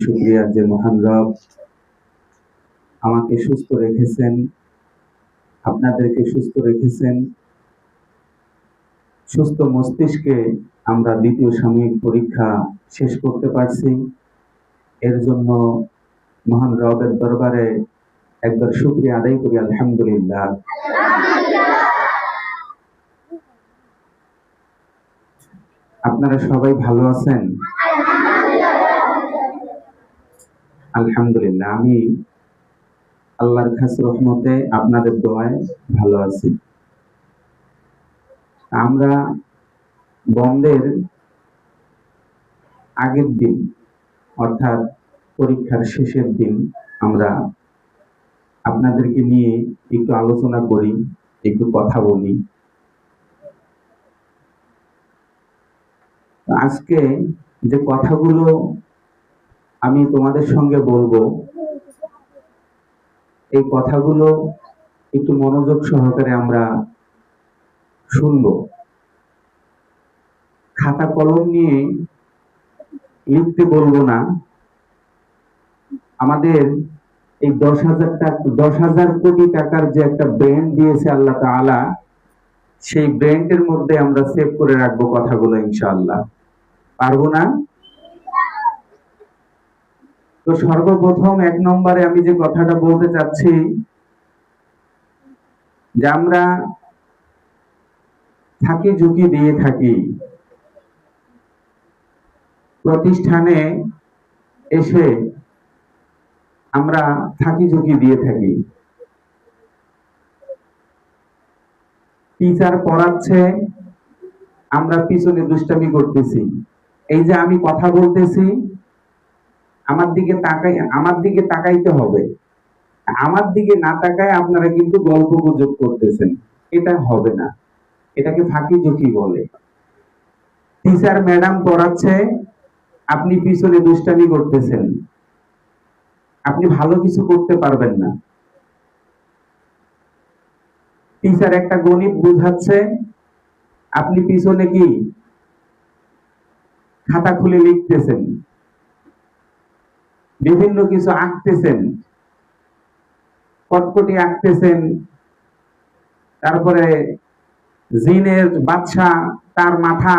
শুকরিয়া যে মহান রব আমাকে সুস্থ রেখেছেন, আপনাদেরকে সুস্থ রেখেছেন। সুস্থ মস্তিষ্কে আমরা দ্বিতীয় সাময়িক পরীক্ষা শেষ করতে পারছি। এর জন্য মহান রবের দরবারে একবার শুকরিয়া আদায় করি, আলহামদুলিল্লাহ। আপনারা সবাই ভালো আছেন? আলহামদুলিল্লাহ। আমি আল্লাহর খাস রহমতে আপনাদের দোয়ায় ভালো আছি। আমরা বন্ধের আগের দিন অর্থাৎ পরীক্ষার শেষের দিন আমরা আপনাদেরকে নিয়ে একটু আলোচনা করি, একটু কথা বলি। আজকে যে কথাগুলো আমি তোমাদের সঙ্গে বলবো, এই কথাগুলো একটু মনোযোগ সহকারে আমরা শুনবো। খাতা কলম নিয়ে লিখতে বলবো না। আমাদের এই 10,000 কোটি টাকার যে একটা ব্র্যান্ড দিয়েছে আল্লাহ তাআলা, সেই ব্র্যান্ডের মধ্যে আমরা সেভ করে রাখবো কথাগুলো ইনশাআল্লাহ। পারবো না? তো সর্বপ্রথম 1 নম্বরে আমি যে কথাটা বলতে চাচ্ছি, যে আমরা ফাঁকি ঝুঁকি দিয়ে থাকি। প্রতিষ্ঠানে এসে আমরা ফাঁকি ঝুঁকি দিয়ে থাকি। টিচার পড়াচ্ছে, আমরা পিছনে দুষ্টামি করতেছি। এই যে আমি কথা বলতেছি, আমার দিকে তাকাইতে হবে। আমার দিকে না তাকায় আপনারা কিন্তু গল্প গুজব করতেছেন, এটা হবে না। এটাকে ফাঁকি ঝুঁকি বলে। টিচার ম্যাডাম পড়াচ্ছে, আপনি পিছনে দুষ্টামি করতেছেন, আপনি ভালো কিছু করতে পারবেন না। টিচার একটা গণিত বুঝাচ্ছে, আপনি পিছনে কি খাতা খুলে লিখতেছেন, বিভিন্ন কিছু আঁকতেছেন, কটকটি আঁকতেছেন, তারপরে জিনের বাদশা তার মাথা